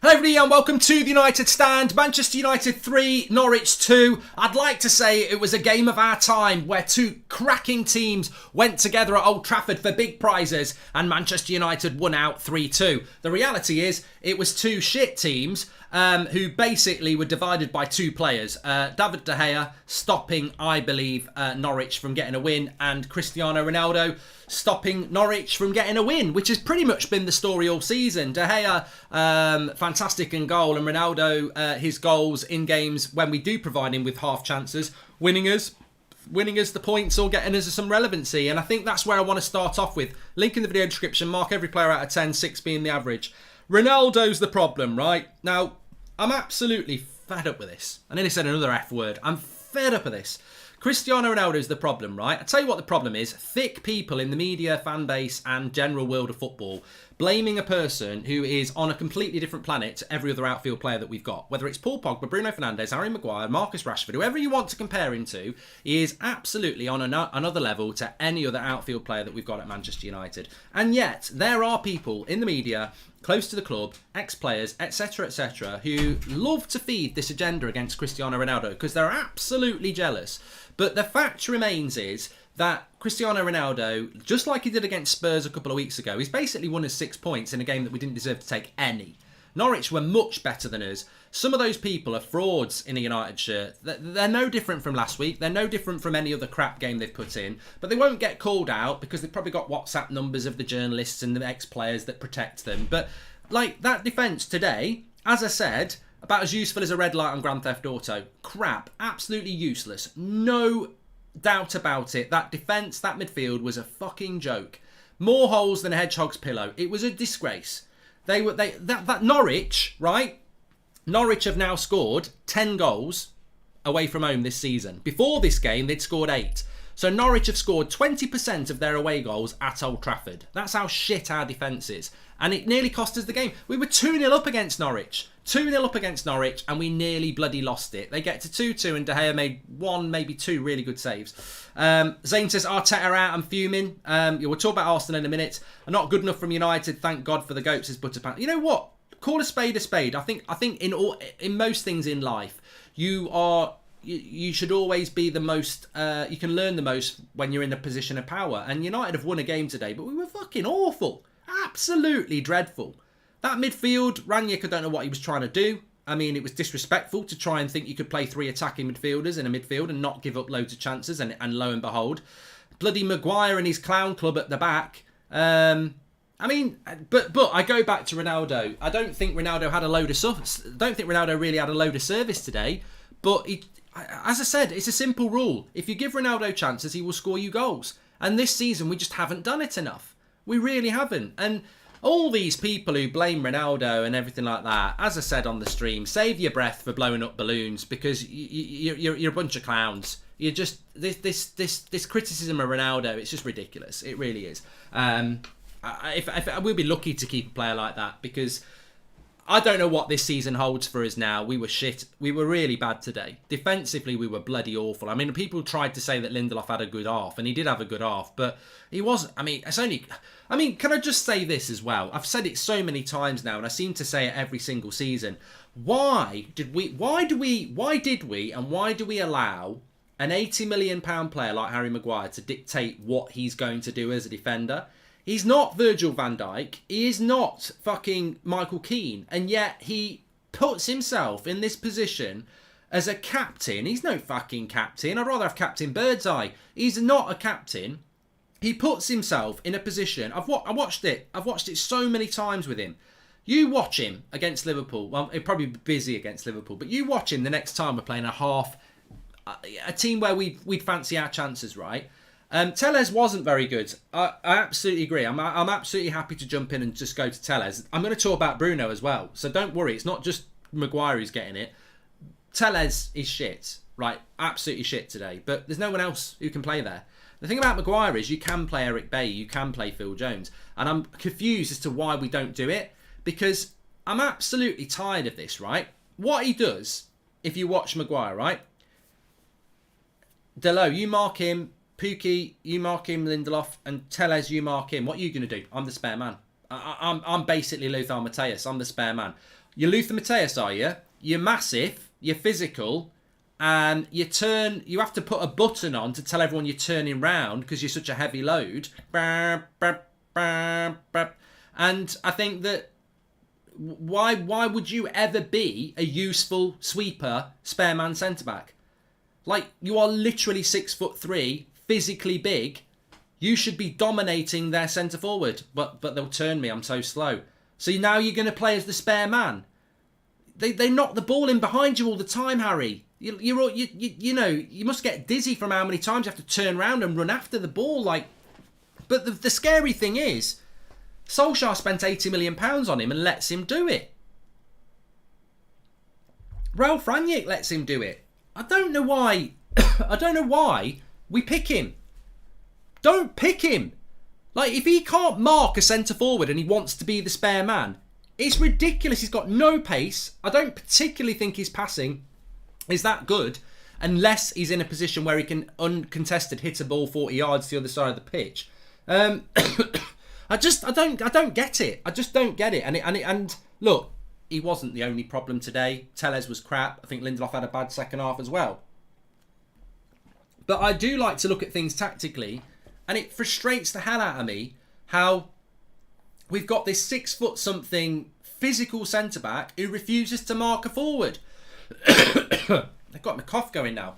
Hello everybody and welcome to the United Stand. Manchester United 3, Norwich 2. I'd like to say it was a game of our time where two cracking teams went together at Old Trafford for big prizes and Manchester United won out 3-2. The reality is it was two shit teams who basically were divided by two players. David De Gea stopping, I believe, Norwich from getting a win, and Cristiano Ronaldo stopping Norwich from getting a win, which has pretty much been the story all season. De Gea, fantastic in goal, and Ronaldo, his goals in games when we do provide him with half chances, winning us the points or getting us some relevancy. And I think that's where I want to start off with. Link in the video description, mark every player out of 10, 6 being the average. Ronaldo's the problem, right? Now, I'm absolutely fed up with this. I nearly said another F word. I'm fed up with this. Cristiano Ronaldo is the problem, right? I'll tell you what the problem is. Thick people in the media, fan base and general world of football blaming a person who is on a completely different planet to every other outfield player that we've got. Whether it's Paul Pogba, Bruno Fernandes, Harry Maguire, Marcus Rashford, whoever you want to compare him to, he is absolutely on another level to any other outfield player that we've got at Manchester United. And yet, there are people in the media, close to the club, ex-players, etc., who love to feed this agenda against Cristiano Ronaldo because they're absolutely jealous. But the fact remains is that Cristiano Ronaldo, just like he did against Spurs a couple of weeks ago, he's basically won us 6 points in a game that we didn't deserve to take any. Norwich were much better than us. Some of those people are frauds in a United shirt. They're no different from last week. They're no different from any other crap game they've put in. But they won't get called out because they've probably got WhatsApp numbers of the journalists and the ex-players that protect them. But like that defence today, as I said, about as useful as a red light on Grand Theft Auto. Crap. Absolutely useless. No doubt about it. That defence, that midfield was a fucking joke. More holes than a hedgehog's pillow. It was a disgrace. That Norwich, right? Norwich have now scored 10 goals away from home this season. Before this game, they'd scored 8. So Norwich have scored 20% of their away goals at Old Trafford. That's how shit our defence is. And it nearly cost us the game. We were 2-0 up against Norwich. 2-0 up against Norwich and we nearly bloody lost it. They get to 2-2 and De Gea made 1, maybe 2 really good saves. Zane says, Arteta out, I'm fuming. We'll talk about Arsenal in a minute. Not good enough from United, thank God for the goats, says Butterpan. You know what? Call a spade a spade. I think in most things in life, you should always be the most, you can learn the most when you're in a position of power. And United have won a game today, but we were fucking awful. Absolutely dreadful. That midfield, Ranić, I don't know what he was trying to do. I mean, it was disrespectful to try and think you could play 3 attacking midfielders in a midfield and not give up loads of chances. And lo and behold, bloody Maguire and his clown club at the back. I mean, but I go back to Ronaldo. I don't think Ronaldo had a load of service. Don't think Ronaldo really had a load of service today. But as I said, it's a simple rule. If you give Ronaldo chances, he will score you goals. And this season, we just haven't done it enough. We really haven't. And all these people who blame Ronaldo and everything like that, as I said on the stream, save your breath for blowing up balloons because you're a bunch of clowns. You're just this criticism of Ronaldo. It's just ridiculous. It really is. If we'll be lucky to keep a player like that because I don't know what this season holds for us now. We were shit. We were really bad today. Defensively, we were bloody awful. I mean, people tried to say that Lindelof had a good half, and he did have a good half, but he wasn't. I mean, can I just say this as well? I've said it so many times now, and I seem to say it every single season. Why do we, and why do we allow an £80 million player like Harry Maguire to dictate what he's going to do as a defender? He's not Virgil van Dijk. He is not fucking Michael Keane. And yet he puts himself in this position as a captain. He's no fucking captain. I'd rather have Captain Birdseye. He's not a captain. He puts himself in a position. I watched it. I've watched it so many times with him. You watch him against Liverpool. Well, he'll probably be busy against Liverpool. But you watch him the next time we're playing a team where we'd fancy our chances, right? Tellez wasn't very good. I absolutely agree. I'm absolutely happy to jump in and just go to Tellez. I'm going to talk about Bruno as well. So don't worry. It's not just Maguire who's getting it. Tellez is shit. Right? Absolutely shit today. But there's no one else who can play there. The thing about Maguire is you can play Eric Bailly. You can play Phil Jones. And I'm confused as to why we don't do it. Because I'm absolutely tired of this, right? What he does, if you watch Maguire, right? Delo, you mark him. Pookie, you mark him, Lindelof, and Tellez, you mark him. What are you going to do? I'm the spare man. I'm basically Lothar Matthäus. I'm the spare man. You're Luther Matthäus, are you? You're massive, you're physical, and you have to put a button on to tell everyone you're turning round because you're such a heavy load. And I think that why would you ever be a useful sweeper, spare man centre-back? Like, you are literally 6'3", physically big. You should be dominating their centre-forward, but they'll turn me, I'm so slow. So now you're going to play as the spare man. They knock the ball in behind you all the time, Harry. You must get dizzy from how many times you have to turn around and run after the ball. But the scary thing is, Solskjaer spent £80 million on him and lets him do it. Ralph Rangnick lets him do it. I don't know why. I don't know why we pick him. Don't pick him. Like, if he can't mark a centre forward and he wants to be the spare man, it's ridiculous. He's got no pace. I don't particularly think his passing is that good unless he's in a position where he can uncontested hit a ball 40 yards to the other side of the pitch. I don't get it. I just don't get it. And look, he wasn't the only problem today. Tellez was crap. I think Lindelof had a bad second half as well. But I do like to look at things tactically, and it frustrates the hell out of me how we've got this 6-foot-something physical centre-back who refuses to mark a forward. I've got my cough going now.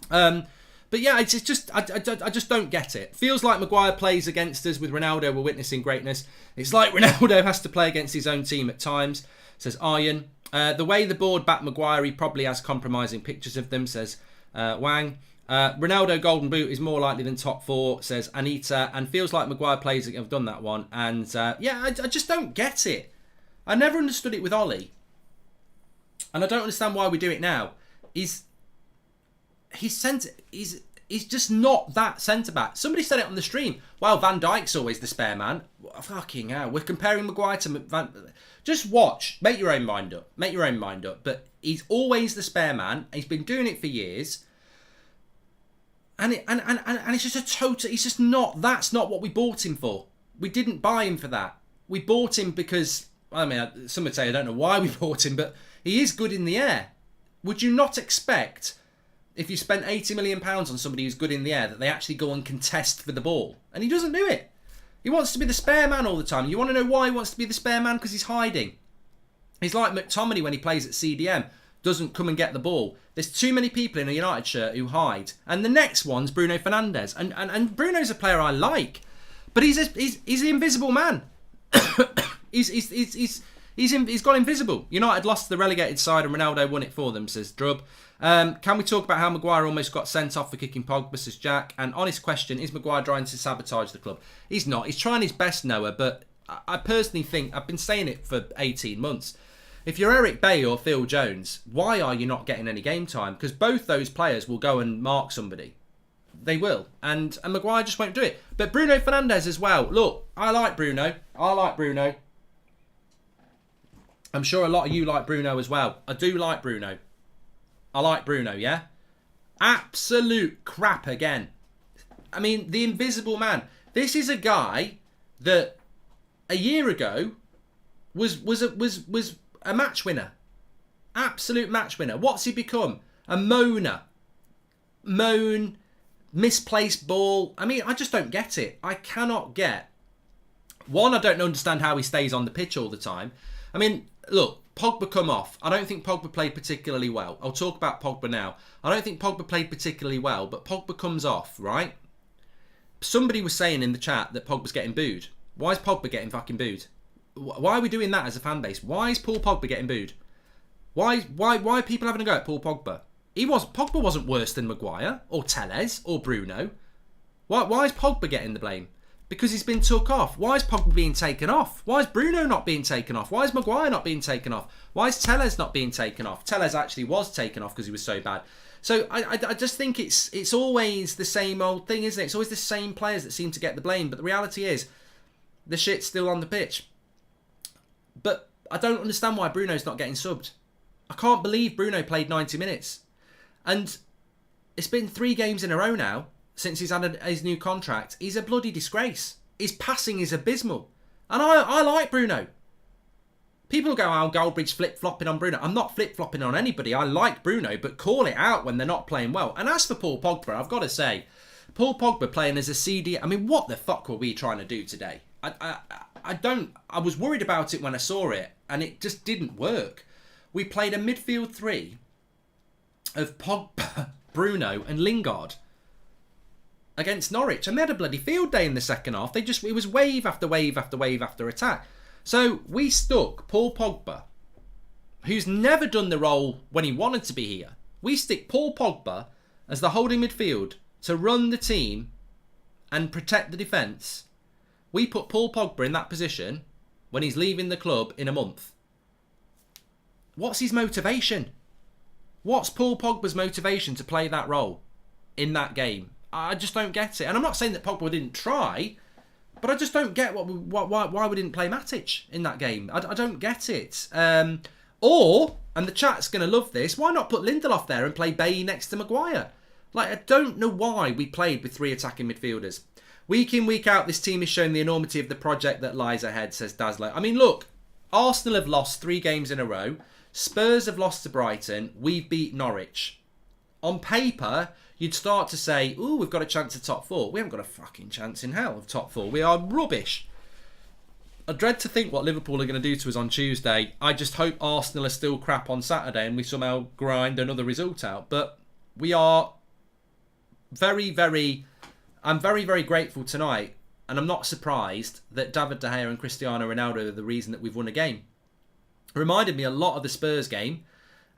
But yeah, I just don't get it. Feels like Maguire plays against us. With Ronaldo, we're witnessing greatness. It's like Ronaldo has to play against his own team at times, says Aryan. The way the board backed Maguire, he probably has compromising pictures of them, says Wang. Ronaldo Golden Boot is more likely than top 4, says Anita. And feels like Maguire plays, I've done that one. And yeah, I just don't get it. I never understood it with Ollie. And I don't understand why we do it now. He's just not that centre-back. Somebody said it on the stream. Well, Van Dijk's always the spare man. Fucking hell. We're comparing Maguire to Van... Just watch. Make your own mind up. Make your own mind up. But he's always the spare man. He's been doing it for years. And it's just a total... He's just not... That's not what we bought him for. We didn't buy him for that. We bought him because... I mean, some would say I don't know why we bought him, but he is good in the air. Would you not expect... If you spent £80 million on somebody who's good in the air, that they actually go and contest for the ball? And he doesn't do it. He wants to be the spare man all the time. You want to know why he wants to be the spare man? Because he's hiding. He's like McTominay when he plays at CDM. Doesn't come and get the ball. There's too many people in a United shirt who hide. And the next one's Bruno Fernandes. And Bruno's a player I like. But he's the invisible man. He's gone invisible. United lost to the relegated side and Ronaldo won it for them, says Drub. Can we talk about how Maguire almost got sent off for kicking Pogba, says Jack? And honest question, is Maguire trying to sabotage the club? He's not. He's trying his best, Noah, but I personally think, I've been saying it for 18 months, if you're Eric Bailly or Phil Jones, why are you not getting any game time? Because both those players will go and mark somebody. They will. And Maguire just won't do it. But Bruno Fernandes as well. Look, I like Bruno. I'm sure a lot of you like Bruno as well. I do like Bruno. I like Bruno, yeah? Absolute crap again. I mean, the invisible man. This is a guy that a year ago was a match winner. Absolute match winner. What's he become? A moaner. Moan, misplaced ball. I mean, I just don't get it. I cannot get. One, I don't understand how he stays on the pitch all the time. I mean, look, Pogba come off. I don't think Pogba played particularly well. I'll talk about Pogba now. I don't think Pogba played particularly well, but Pogba comes off, right? Somebody was saying in the chat that Pogba's getting booed. Why is Pogba getting fucking booed? Why are we doing that as a fan base? Why is Paul Pogba getting booed? Why are people having a go at Paul Pogba? Pogba wasn't worse than Maguire or Tellez or Bruno. Why is Pogba getting the blame? Because he's been took off. Why is Pogba being taken off? Why is Bruno not being taken off? Why is Maguire not being taken off? Why is Tellez not being taken off? Tellez actually was taken off because he was so bad. So I just think it's always the same old thing, isn't it? It's always the same players that seem to get the blame. But the reality is, the shit's still on the pitch. But I don't understand why Bruno's not getting subbed. I can't believe Bruno played 90 minutes. And it's been 3 games in a row now since he's had his new contract. He's a bloody disgrace. His passing is abysmal. And I like Bruno. People go, oh, Goldbridge flip-flopping on Bruno. I'm not flip-flopping on anybody. I like Bruno, but call it out when they're not playing well. And as for Paul Pogba, I've got to say, Paul Pogba playing as a CD... I mean, what the fuck were we trying to do today? I was worried about it when I saw it, and it just didn't work. We played a midfield three of Pogba, Bruno and Lingard against Norwich, and they had a bloody field day in the second half. It was wave after wave after wave after attack. So we stuck Paul Pogba, who's never done the role when he wanted to be here. We stick Paul Pogba as the holding midfield to run the team and protect the defence. We put Paul Pogba in that position when he's leaving the club in a month. What's his motivation? What's Paul Pogba's motivation to play that role in that game? I just don't get it. And I'm not saying that Pogba didn't try, but I just don't get why we didn't play Matic in that game. I don't get it. And the chat's going to love this, why not put Lindelof there and play Bailly next to Maguire? Like, I don't know why we played with three attacking midfielders. Week in, week out, this team is showing the enormity of the project that lies ahead, says Dazzler. I mean, look, Arsenal have lost 3 games in a row. Spurs have lost to Brighton. We've beat Norwich. On paper, you'd start to say, ooh, we've got a chance at top 4. We haven't got a fucking chance in hell of top 4. We are rubbish. I dread to think what Liverpool are going to do to us on Tuesday. I just hope Arsenal are still crap on Saturday and we somehow grind another result out. But we are I'm very, very grateful tonight, and I'm not surprised that David De Gea and Cristiano Ronaldo are the reason that we've won a game. It reminded me a lot of the Spurs game,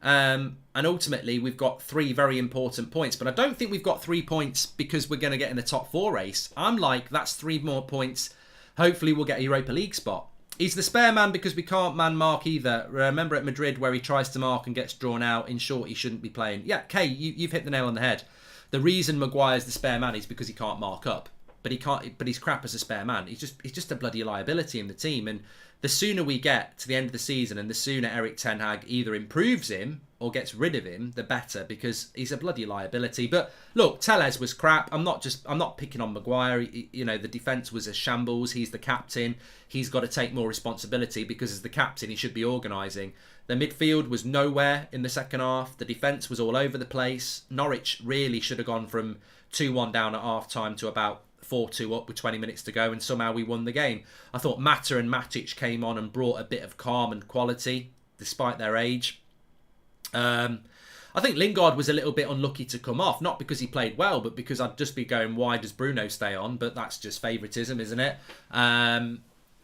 and ultimately we've got 3 very important points, but I don't think we've got 3 points because we're going to get in the top 4 race. I'm like, that's 3 more points. Hopefully we'll get a Europa League spot. He's the spare man because we can't man mark either. Remember at Madrid where he tries to mark and gets drawn out? In short, he shouldn't be playing. Yeah, Kay, you've hit the nail on the head. The reason Maguire's the spare man is because he can't mark up, but he's crap as a spare man. He's just a bloody liability in the team. And the sooner we get to the end of the season, and the sooner Erik ten Hag either improves him or gets rid of him, the better, because he's a bloody liability. But look, Telles was crap. I'm not picking on Maguire. The defence was a shambles. He's the captain. He's got to take more responsibility because as the captain, he should be organising. The midfield was nowhere in the second half. The defence was all over the place. Norwich really should have gone from 2-1 down at half-time to about 4-2 up with 20 minutes to go, and somehow we won the game. I thought Mata and Matic came on and brought a bit of calm and quality, despite their age. I think Lingard was a little bit unlucky to come off, not because he played well, but because I'd just be going, why does Bruno stay on? But that's just favouritism, isn't it?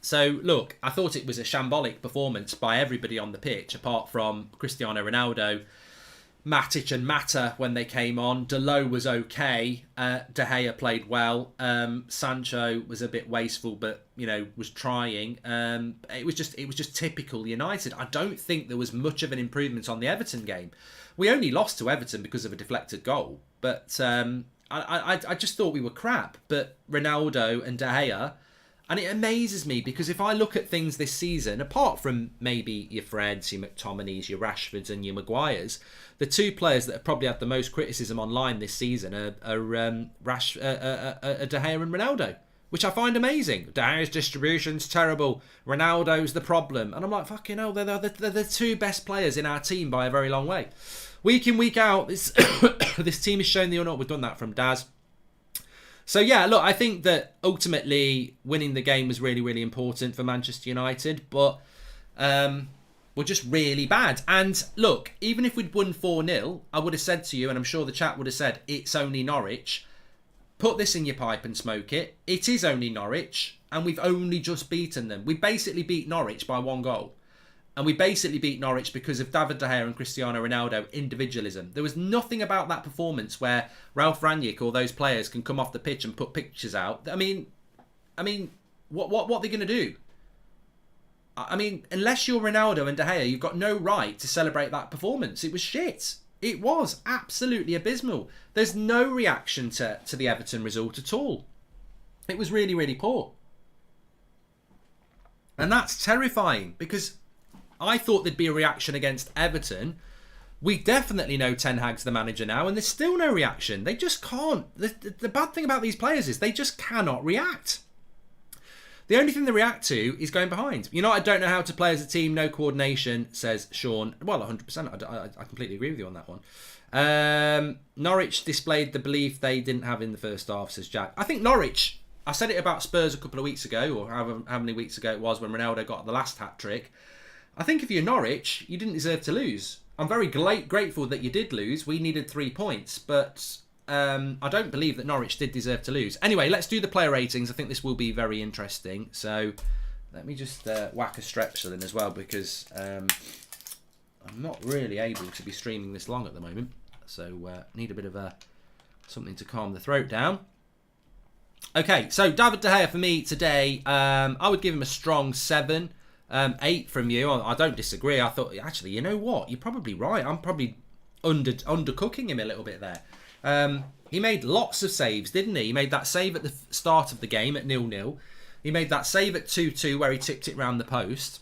So, look, I thought it was a shambolic performance by everybody on the pitch, apart from Cristiano Ronaldo, Matic and Mata when they came on. Dalot was okay. De Gea played well. Sancho was a bit wasteful, but, was trying. It was just typical United. I don't think there was much of an improvement on the Everton game. We only lost to Everton because of a deflected goal. But I just thought we were crap. But Ronaldo and De Gea... And it amazes me because if I look at things this season, apart from maybe your Freds, your McTominays, your Rashfords and your Maguires, the 2 players that have probably had the most criticism online this season are De Gea and Ronaldo, which I find amazing. De Gea's distribution's terrible. Ronaldo's the problem. And I'm like, fucking hell, they're the 2 best players in our team by a very long way. Week in, week out, this team is showing the or not. We've done that from Daz. So, yeah, look, I think that ultimately winning the game was really, really important for Manchester United, but we're just really bad. And, look, even if we'd won 4-0, I would have said to you, and I'm sure the chat would have said, it's only Norwich. Put this in your pipe and smoke it. It is only Norwich, and we've only just beaten them. We basically beat Norwich by 1 goal. And we basically beat Norwich because of David De Gea and Cristiano Ronaldo individualism. There was nothing about that performance where Ralf Rangnick or those players can come off the pitch and put pictures out. I mean, what are they going to do? I mean, unless you're Ronaldo and De Gea, you've got no right to celebrate that performance. It was shit. It was absolutely abysmal. There's no reaction to the Everton result at all. It was really, really poor. And that's terrifying because I thought there'd be a reaction against Everton. We definitely know Ten Hag's the manager now, and there's still no reaction. They just can't. The bad thing about these players is they just cannot react. The only thing they react to is going behind. United don't know how to play as a team, no coordination, says Sean. Well, 100%. I completely agree with you on that one. Norwich displayed the belief they didn't have in the first half, says Jack. I think Norwich, I said it about Spurs a couple of weeks ago, or how many weeks ago it was when Ronaldo got the last hat-trick. I think if you're Norwich, you didn't deserve to lose. I'm very grateful that you did lose. We needed 3 points, but I don't believe that Norwich did deserve to lose. Anyway, let's do the player ratings. I think this will be very interesting. So let me just whack a stretch in as well, because I'm not really able to be streaming this long at the moment. So need a bit of something to calm the throat down. Okay, so David De Gea for me today, I would give him a strong 7. 8 from you. I don't disagree. I thought, actually, you know what? You're probably right. I'm probably undercooking him a little bit there. He made lots of saves, didn't he? He made that save at the start of the game at 0-0. He made that save at 2-2 where he tipped it round the post.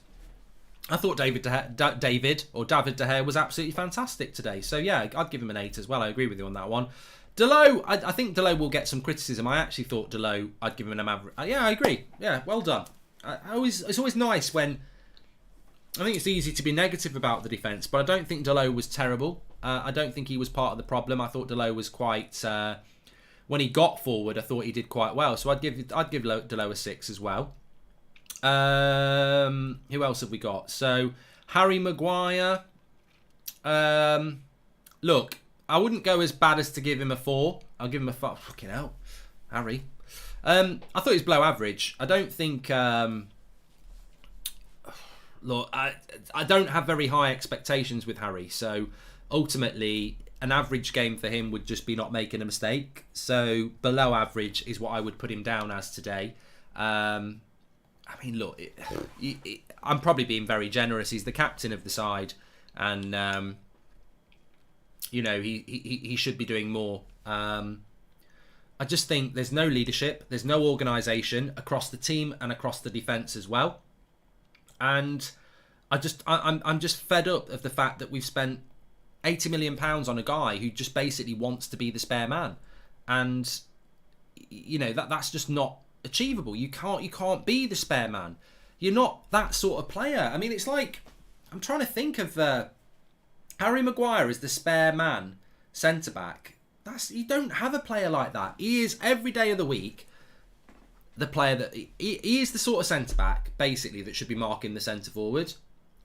I thought David De Gea was absolutely fantastic today. So yeah, I'd give him an 8 as well. I agree with you on that one. Delot, I think Delot will get some criticism. I actually thought Delot, I'd give him an average. Yeah, I agree. Yeah, well done. It's always nice when... I think it's easy to be negative about the defence, but I don't think Delot was terrible. I don't think he was part of the problem. I thought Delot was quite... when he got forward, I thought he did quite well. So I'd give Delot a 6 as well. Who else have we got? So, Harry Maguire. Look, I wouldn't go as bad as to give him a 4. I'll give him a 5. Fucking hell. Harry. I thought he was below average. I don't think... look, I don't have very high expectations with Harry. So, ultimately, an average game for him would just be not making a mistake. So, below average is what I would put him down as today. I mean, look, I'm probably being very generous. He's the captain of the side. And, you know, he should be doing more. I just think there's no leadership, there's no organisation across the team and across the defence as well. And I'm just fed up of the fact that we've spent £80 million on a guy who just basically wants to be the spare man. And, you know, that's just not achievable. You can't be the spare man. You're not that sort of player. I mean, it's like, I'm trying to think of Harry Maguire as the spare man centre-back. You don't have a player like that. He is, every day of the week, the player that... He is the sort of centre-back, basically, that should be marking the centre-forward.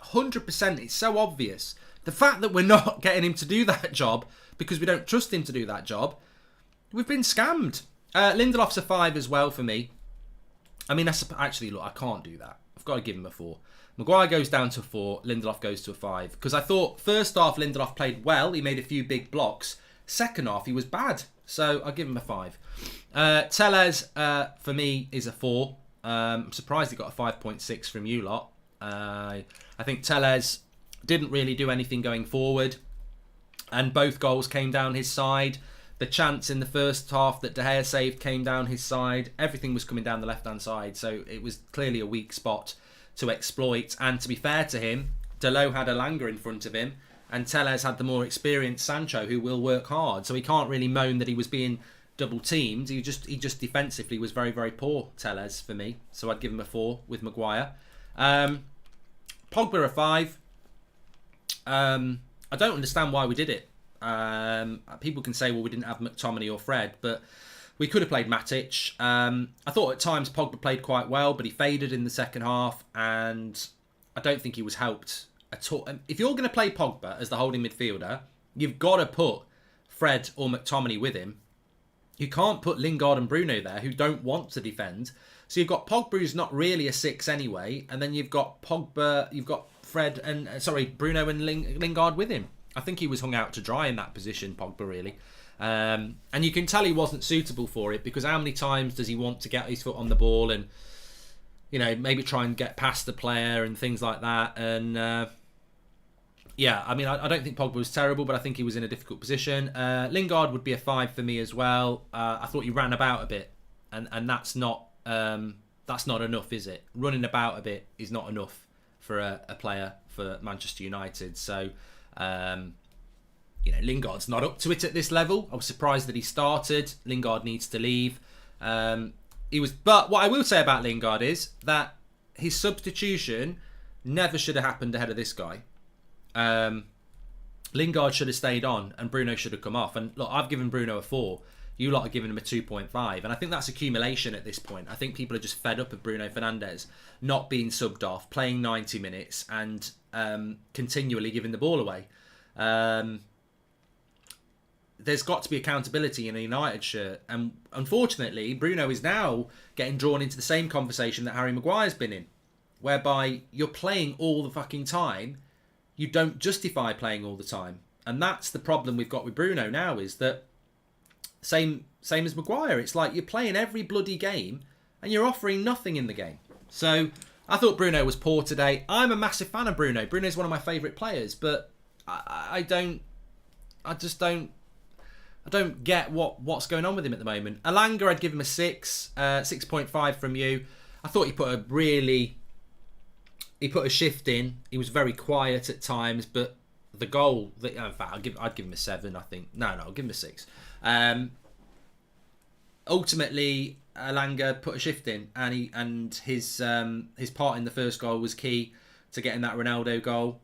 100%. It's so obvious. The fact that we're not getting him to do that job because we don't trust him to do that job, we've been scammed. Lindelof's a 5 as well for me. I mean, actually, look, I can't do that. I've got to give him a 4. Maguire goes down to a 4. Lindelof goes to a 5. Because I thought, first half, Lindelof played well. He made a few big blocks. Second half, he was bad. So I'll give him a 5. Tellez, for me, is a 4. I'm surprised he got a 5.6 from you lot. I think Tellez didn't really do anything going forward. And both goals came down his side. The chance in the first half that De Gea saved came down his side. Everything was coming down the left-hand side. So it was clearly a weak spot to exploit. And to be fair to him, Delot had Elanga in front of him. And Tellez had the more experienced Sancho, who will work hard. So he can't really moan that he was being double-teamed. He just defensively was very, very poor, Tellez, for me. So I'd give him a 4 with Maguire. Pogba a 5. I don't understand why we did it. People can say, well, we didn't have McTominay or Fred, but we could have played Matic. I thought at times Pogba played quite well, but he faded in the second half, and I don't think he was helped at all. If you're going to play Pogba as the holding midfielder, you've got to put Fred or McTominay with him. You can't put Lingard and Bruno there, who don't want to defend. So you've got Pogba, who's not really a 6 anyway, and then you've got Bruno and Lingard with him. I think he was hung out to dry in that position, Pogba, really. And you can tell he wasn't suitable for it, because how many times does he want to get his foot on the ball and, you know, maybe try and get past the player and things like that. And yeah, I mean, I don't think Pogba was terrible, but I think he was in a difficult position. Lingard would be a 5 for me as well. I thought he ran about a bit, and that's not enough, is it? Running about a bit is not enough for a player for Manchester United. So, you know, Lingard's not up to it at this level. I was surprised that he started. Lingard needs to leave. But what I will say about Lingard is that his substitution never should have happened ahead of this guy. Lingard should have stayed on and Bruno should have come off. And look, I've given Bruno a 4. You lot are giving him a 2.5. And I think that's accumulation at this point. I think people are just fed up of Bruno Fernandes not being subbed off, playing 90 minutes and continually giving the ball away. There's got to be accountability in a United shirt. And unfortunately, Bruno is now getting drawn into the same conversation that Harry Maguire's been in, whereby you're playing all the fucking time. You don't justify playing all the time. And that's the problem we've got with Bruno now, is that same as Maguire. It's like you're playing every bloody game and you're offering nothing in the game. So I thought Bruno was poor today. I'm a massive fan of Bruno. Bruno's one of my favourite players, but I don't get what's going on with him at the moment. Alanga, I'd give him a 6, 6.5 from you. I thought he put a shift in. He was very quiet at times, but the goal, in fact, I'd give him a 7. I think I'll give him a 6. Ultimately, Alanga put a shift in, and his part in the first goal was key to getting that Ronaldo goal.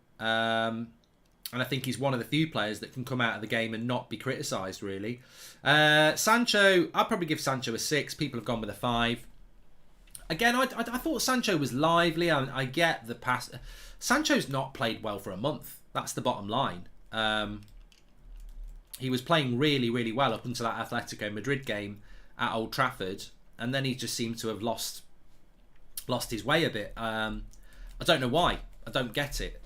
And I think he's one of the few players that can come out of the game and not be criticised, really. Sancho, I'd probably give Sancho a 6. People have gone with a 5. Again, I thought Sancho was lively. I get the pass. Sancho's not played well for a month. That's the bottom line. He was playing really, really well up until that Atletico Madrid game at Old Trafford. And then he just seemed to have lost his way a bit. I don't know why. I don't get it.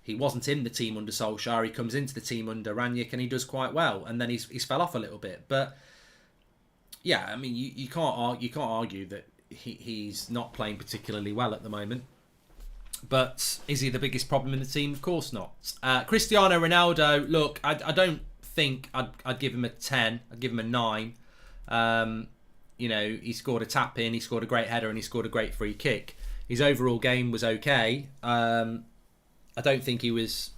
He wasn't in the team under Solskjaer. He comes into the team under Rangnick and he does quite well. And then he's fell off a little bit. But yeah, I mean, you can't argue that he's not playing particularly well at the moment. But is he the biggest problem in the team? Of course not. Cristiano Ronaldo, look, I don't think I'd give him a 10. I'd give him a 9. He scored a tap in, he scored a great header, and he scored a great free kick. His overall game was okay. I don't think it was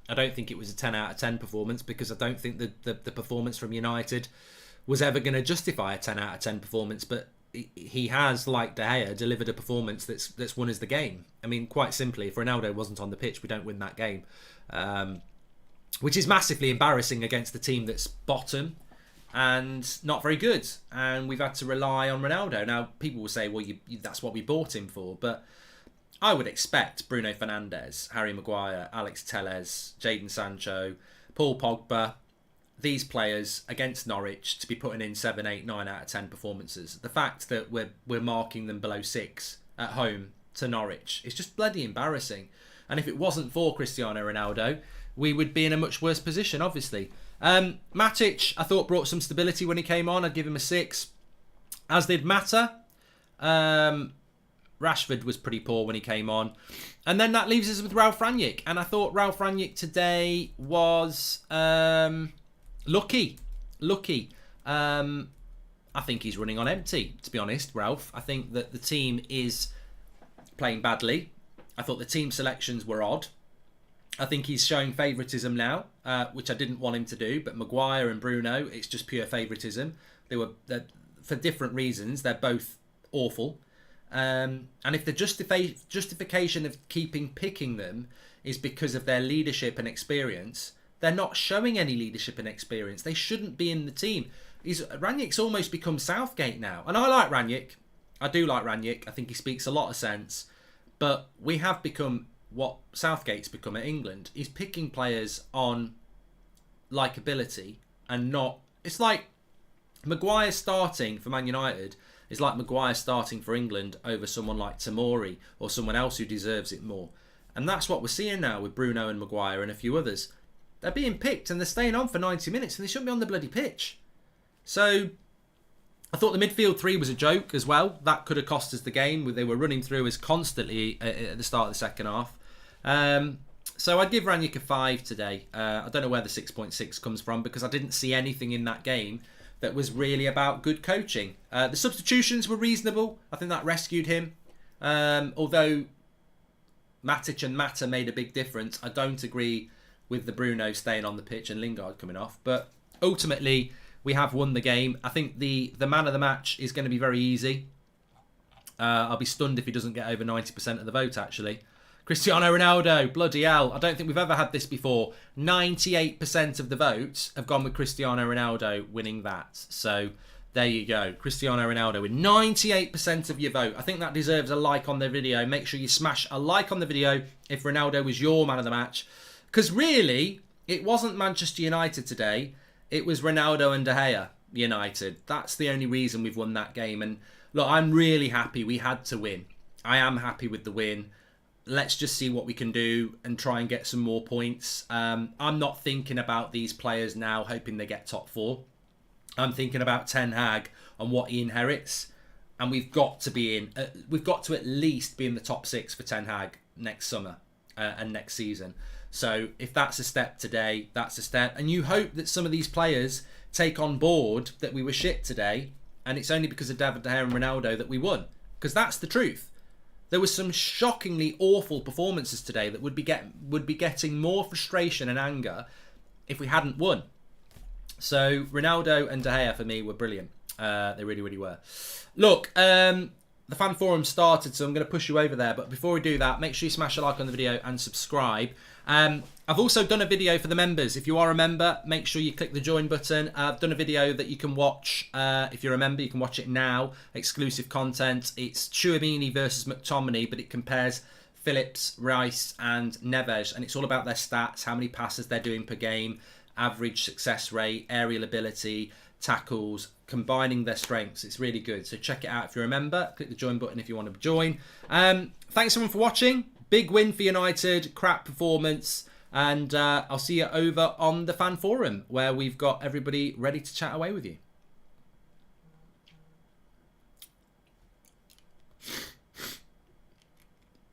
a 10 out of 10 performance, because I don't think the performance from United was ever going to justify a 10 out of 10 performance. But he has, like De Gea, delivered a performance that's won us the game. I mean, quite simply, if Ronaldo wasn't on the pitch, we don't win that game, which is massively embarrassing against the team that's bottom and not very good. And we've had to rely on Ronaldo. Now, people will say, well, that's what we bought him for, but I would expect Bruno Fernandes, Harry Maguire, Alex Telles, Jadon Sancho, Paul Pogba, these players against Norwich to be putting in 7, 8, 9 out of 10 performances. The fact that we're marking them below 6 at home to Norwich is just bloody embarrassing. And if it wasn't for Cristiano Ronaldo, we would be in a much worse position, obviously. Matic, I thought, brought some stability when he came on. I'd give him a 6. As did Mata. Rashford was pretty poor when he came on. And then that leaves us with Ralf Rangnick. And I thought Ralf Rangnick today was lucky. I think he's running on empty, to be honest, Ralph. I think that the team is playing badly. I thought the team selections were odd. I think he's showing favouritism now, which I didn't want him to do. But Maguire and Bruno, it's just pure favouritism. They're for different reasons. They're both awful. And if the justification of picking them is because of their leadership and experience, they're not showing any leadership and experience. They shouldn't be in the team. Rangnick's almost become Southgate now. And I like Rangnick. I do like Rangnick. I think he speaks a lot of sense. But we have become what Southgate's become at England. He's picking players on likability and not... It's like Maguire starting for Man United is like Maguire starting for England over someone like Tomori or someone else who deserves it more. And that's what we're seeing now with Bruno and Maguire and a few others. They're being picked and they're staying on for 90 minutes and they shouldn't be on the bloody pitch. So I thought the midfield three was a joke as well. That could have cost us the game. They were running through us constantly at the start of the second half. So I'd give Rangnick a 5 today. I don't know where the 6.6 comes from because I didn't see anything in that game that was really about good coaching. The substitutions were reasonable. I think that rescued him. Although Matic and Mata made a big difference, I don't agree with the Bruno staying on the pitch and Lingard coming off. But ultimately, we have won the game. I think the man of the match is going to be very easy. I'll be stunned if he doesn't get over 90% of the vote, actually. Cristiano Ronaldo, bloody hell. I don't think we've ever had this before. 98% of the votes have gone with Cristiano Ronaldo winning that. So there you go. Cristiano Ronaldo with 98% of your vote. I think that deserves a like on the video. Make sure you smash a like on the video if Ronaldo was your man of the match. Because really, it wasn't Manchester United today. It was Ronaldo and De Gea United. That's the only reason we've won that game. And look, I'm really happy we had to win. I am happy with the win. Let's just see what we can do and try and get some more points. I'm not thinking about these players now, hoping they get top 4. I'm thinking about Ten Hag and what he inherits. And we've got to be in. We've got to at least be in the top 6 for Ten Hag next summer and next season. So if that's a step today, that's a step. And you hope that some of these players take on board that we were shit today, and it's only because of David De Gea and Ronaldo that we won. Because that's the truth. There was some shockingly awful performances today that would be getting more frustration and anger if we hadn't won. So Ronaldo and De Gea for me were brilliant. They really, really were. Look, the fan forum started, so I'm going to push you over there. But before we do that, make sure you smash a like on the video and subscribe. I've also done a video for the members. If you are a member, make sure you click the join button. I've done a video that you can watch. If you're a member, you can watch it now. Exclusive content. It's Chouamini versus McTominay, but it compares Phillips, Rice and Neves. And it's all about their stats, how many passes they're doing per game, average success rate, aerial ability, tackles, combining their strengths. It's really good. So check it out if you're a member. Click the join button if you want to join. Thanks everyone for watching. Big win for United. Crap performance. And I'll see you over on the fan forum where we've got everybody ready to chat away with you.